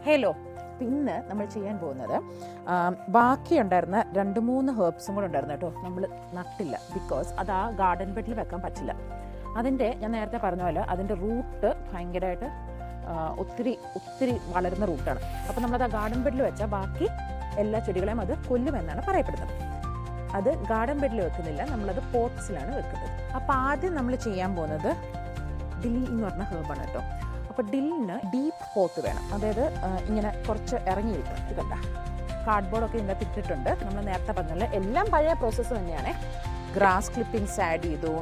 Hello, പിന്നെ നമ്മൾ ചെയ്യാൻ പോകുന്നത് ബാക്കിയുണ്ടായിരുന്ന 2-3 ഹെർബ്സും കൂടെ ഉണ്ടായിരുന്നു കേട്ടോ. നമ്മൾ നട്ടില്ല, ബിക്കോസ് അത് ആ ഗാർഡൻ ബെഡിൽ വെക്കാൻ പറ്റില്ല. അതിൻ്റെ ഞാൻ നേരത്തെ പറഞ്ഞ പോലെ അതിൻ്റെ റൂട്ട് ഭയങ്കരമായിട്ട് ഒത്തിരി വളരുന്ന റൂട്ടാണ്. അപ്പോൾ നമ്മളത് ആ ഗാർഡൻ ബെഡിൽ വെച്ചാൽ ബാക്കി എല്ലാ ചെടികളെയും അത് കൊല്ലുമെന്നാണ് പറയപ്പെടുന്നത്. അത് ഗാർഡൻ ബെഡിൽ വെക്കുന്നില്ല, നമ്മളത് പോട്ട്സിലാണ് വെക്കുന്നത്. അപ്പോൾ ആദ്യം നമ്മൾ ചെയ്യാൻ പോകുന്നത് ഡില്ലി എന്ന് പറഞ്ഞ ഹെർബാണ് കേട്ടോ. അപ്പോൾ ഡില്ലിന് ഡീപ്പ് പോത്ത് വേണം, അതായത് ഇങ്ങനെ കുറച്ച് ഇറങ്ങിയിരിക്കണം. ഇതല്ല, കാർഡ്ബോർഡൊക്കെ ഇതിനകത്ത് ഇട്ടിട്ടുണ്ട്. നമ്മൾ നേരത്തെ പറഞ്ഞാൽ എല്ലാം പഴയ പ്രോസസ്സ് തന്നെയാണ്. ഗ്രാസ് ക്ലിപ്പിംഗ്സ് ആഡ് ചെയ്തു.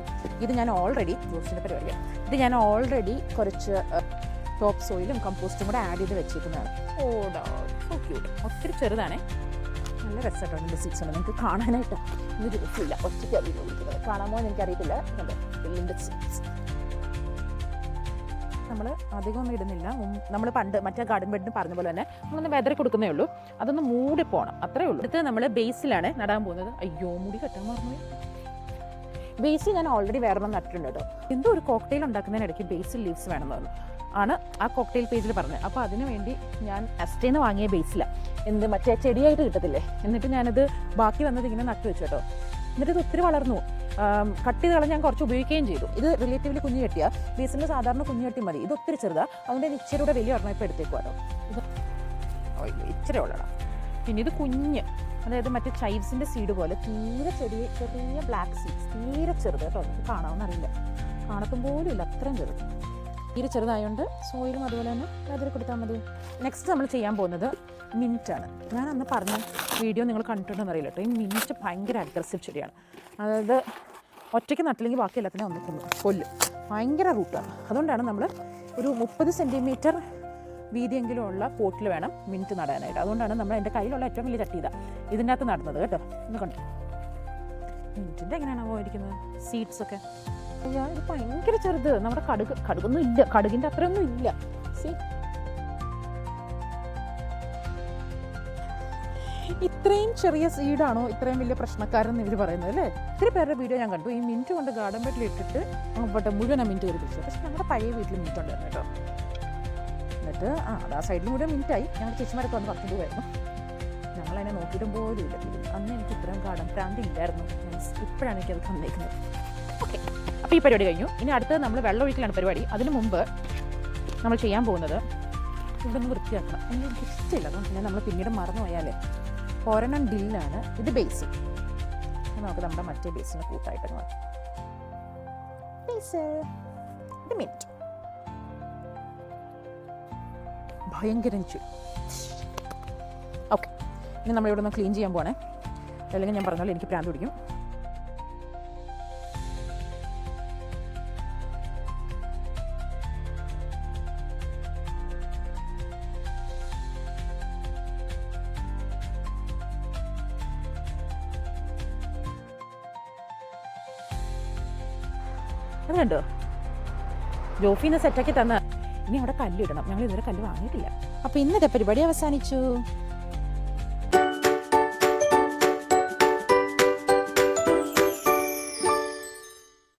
ഇത് ഞാൻ ഓൾറെഡി ജോസിൻ്റെ പരിപാടിയാണ്. ഇത് ഞാൻ ഓൾറെഡി കുറച്ച് ടോപ്പ് സോയിലും കമ്പോസ്റ്റും കൂടെ ആഡ് ചെയ്ത് വെച്ചിരിക്കുന്നതാണ്. ഓടാ, സോ ക്യൂട്ട്. ഒത്തിരി ചെറുതാണ്, നല്ല രസമായിട്ടോ. ഇതിൻ്റെ സീഡ്സ് ഉണ്ട്, നിങ്ങൾക്ക് കാണാനായിട്ട് ഇത് രസമില്ല. ഒറ്റയ്ക്ക് അറിയില്ല, കാണാമോ എന്ന് എനിക്കറിയത്തില്ല. ഇതിൻ്റെ സീഡ്സ് നമ്മൾ അധികമൊന്നും ഇടുന്നില്ല. നമ്മൾ പണ്ട് മറ്റേ ഗാർഡൻ ബെഡിന് പറഞ്ഞ പോലെ തന്നെ നമ്മളൊന്ന് വെതറി കൊടുക്കുന്നേ ഉള്ളൂ. അതൊന്ന് മൂടി പോകണം, അത്രേ ഉള്ളൂ. അടുത്ത് നമ്മൾ ബേസിലാണ് നടാൻ പോകുന്നത്. അയ്യോ, മുടി കെട്ടാൻ മറന്നു. ബേസിൽ ഞാൻ ഓൾറെഡി വേറെ നട്ടിട്ടുണ്ട് കേട്ടോ. എന്തോ ഒരു കോക്ടെയിൽ ഉണ്ടാക്കുന്നതിനിടയ്ക്ക് ബേസിൽ ലീവ്സ് വേണമെന്ന് ആണ് ആ കോക്ടെയിൽ പേജിൽ പറഞ്ഞത്. അപ്പോൾ അതിനു വേണ്ടി ഞാൻ അസ്റ്റേന്ന് വാങ്ങിയ ബേസിലാണ് മറ്റേ ചെടിയായിട്ട് കിട്ടത്തില്ലേ. എന്നിട്ട് ഞാനത് ബാക്കി വന്നത് ഇങ്ങനെ നട്ടു വെച്ചു കേട്ടോ. എന്നിട്ട് ഇത് ഒത്തിരി വളർന്നു. കട്ട് ചെയ്ത് കളഞ്ഞ് ഞാൻ കുറച്ച് ഉപയോഗിക്കുകയും ചെയ്തു. ഇത് റിലേറ്റീവ്ലി കുഞ്ഞു കെട്ടിയാണ്. ബേസിൻ്റെ സാധാരണ കുഞ്ഞു കെട്ടി മതി. ഇത് ഒത്തിരി ചെറുതാണ്, അതുകൊണ്ട് ഇച്ചിരി കൂടെ വലിയ ഒരെണ്ണം ഇപ്പോൾ എടുത്തേക്കും കേട്ടോ. ഇത് ഇച്ചിരി ഉള്ളതാണ്. പിന്നെ ഇത് കുഞ്ഞ്, അതായത് മറ്റേ ചൈവ്സിൻ്റെ സീഡ് പോലെ തീരെ ചെറിയ ബ്ലാക്ക് സീഡ്സ്, തീരെ ചെറുത് കേട്ടോ. നമുക്ക് കാണാമെന്നറിയില്ല, കാണത്തും പോലും ഇല്ല, അത്രയും ചെറുത്. തീരെ ചെറുതായതുകൊണ്ട് സോയിലും അതുപോലെ തന്നെ അതിൽ കൊടുത്താൽ മതി. നെക്സ്റ്റ് നമ്മൾ ചെയ്യാൻ പോകുന്നത് മിൻറ്റാണ്. ഞാൻ അന്ന് പറഞ്ഞ വീഡിയോ നിങ്ങൾ കണ്ടിട്ടുണ്ടെന്ന് അറിയില്ല കേട്ടോ. ഈ മിൻറ്റ് ഭയങ്കര അഗ്രസീവ് ചെടിയാണ്. അതായത് ഒറ്റയ്ക്ക് നട്ടില്ലെങ്കിൽ ബാക്കി എല്ലാത്തിനും ഒന്ന് കൊല്ലും. ഭയങ്കര റൂട്ടാണ്. അതുകൊണ്ടാണ് നമ്മൾ ഒരു 30 സെൻറ്റിമീറ്റർ വീതിയെങ്കിലും ഉള്ള പോട്ടിൽ വേണം മിൻറ്റ് നടാനായിട്ട്. അതുകൊണ്ടാണ് നമ്മൾ എൻ്റെ കയ്യിലുള്ള ഏറ്റവും വലിയ ചട്ടി ഇതിൻ്റെ അകത്ത് നടുന്നത് കേട്ടോ. ഇന്ന് കണ്ടു മിൻറ്റിൻ്റെ എങ്ങനെയാണ് പോയിരിക്കുന്നത് സീഡ്സൊക്കെ. അയ്യാ, ഇത് ഭയങ്കര ചെറുത്. നമ്മുടെ കടുകൊന്നും ഇല്ല, കടുകിൻ്റെ അത്രയൊന്നും ഇല്ല. സീ, ഇത്രയും ചെറിയ സീഡാണോ ഇത്രയും വലിയ പ്രശ്നക്കാരെന്ന് ഇവർ പറയുന്നത് അല്ലേ. ഒത്തിരി പേരുടെ വീഡിയോ ഞാൻ കണ്ടു, ഈ മിൻറ്റ് കൊണ്ട് ഗാർഡൻ ബെഡിൽ ഇട്ടിട്ട് അങ്ങോട്ട് മുഴുവൻ മിൻറ്റ് കയറി പിടിച്ചു. പക്ഷെ ഞങ്ങളുടെ പഴയ വീട്ടിൽ മിൻറ്റ് ഉണ്ടായിരുന്നു കേട്ടോ. എന്നിട്ട് അത് ആ സൈഡിൽ മുഴുവൻ മിൻറ്റായി. ഞങ്ങളുടെ ചേച്ചിമാരൊക്കെ വന്ന് പത്ത് രൂപയായിരുന്നു. ഞങ്ങളതിനെ നോക്കിയിട്ടും പോലും ഇല്ല. അന്ന് എനിക്ക് ഇത്രയും ഗാർഡൻ പ്രാന്തി ഇല്ലായിരുന്നു. മീൻസ് ഇപ്പോഴാണ് എനിക്കത് തന്നേക്കുന്നത്. ഓക്കെ, അപ്പോൾ ഈ പരിപാടി കഴിഞ്ഞു. ഇനി അടുത്തത് നമ്മൾ വെള്ളം ഒഴിക്കലാണ് പരിപാടി. അതിന് മുമ്പ് നമ്മൾ ചെയ്യാൻ പോകുന്നത് ഇവിടെ ഒന്ന് വൃത്തിയാക്കണം. എനിക്ക് ഇഷ്ടമില്ല, അതുകൊണ്ട് പിന്നെ നമ്മൾ പിന്നീട് മറന്നു പോയാലേ. ഒരെണ്ണം ഡില്ലാണ്, ഇത് ബേസ്. നമുക്ക് നമ്മുടെ മറ്റേ ബേസിന് കൂട്ടായിട്ട് ബേസ്, ഇത് മിൻറ്റ്. ഭയങ്കര ചുരു. ഓക്കെ, ഇനി നമ്മളിവിടെ ഒന്ന് ക്ലീൻ ചെയ്യാൻ പോകണേ. അല്ലെങ്കിൽ ഞാൻ പറഞ്ഞാൽ എനിക്ക് പ്രാന്ത് പിടിക്കും. അത് കണ്ടോ, ജോഫിന്ന് സെറ്റാക്കി തന്ന. ഇനി അവിടെ കല്ലിടണം. ഞങ്ങൾ ഇതുവരെ കല്ല് വാങ്ങിയിട്ടില്ല. അപ്പോൾ ഇന്നത്തെ പരിപാടി അവസാനിച്ചു.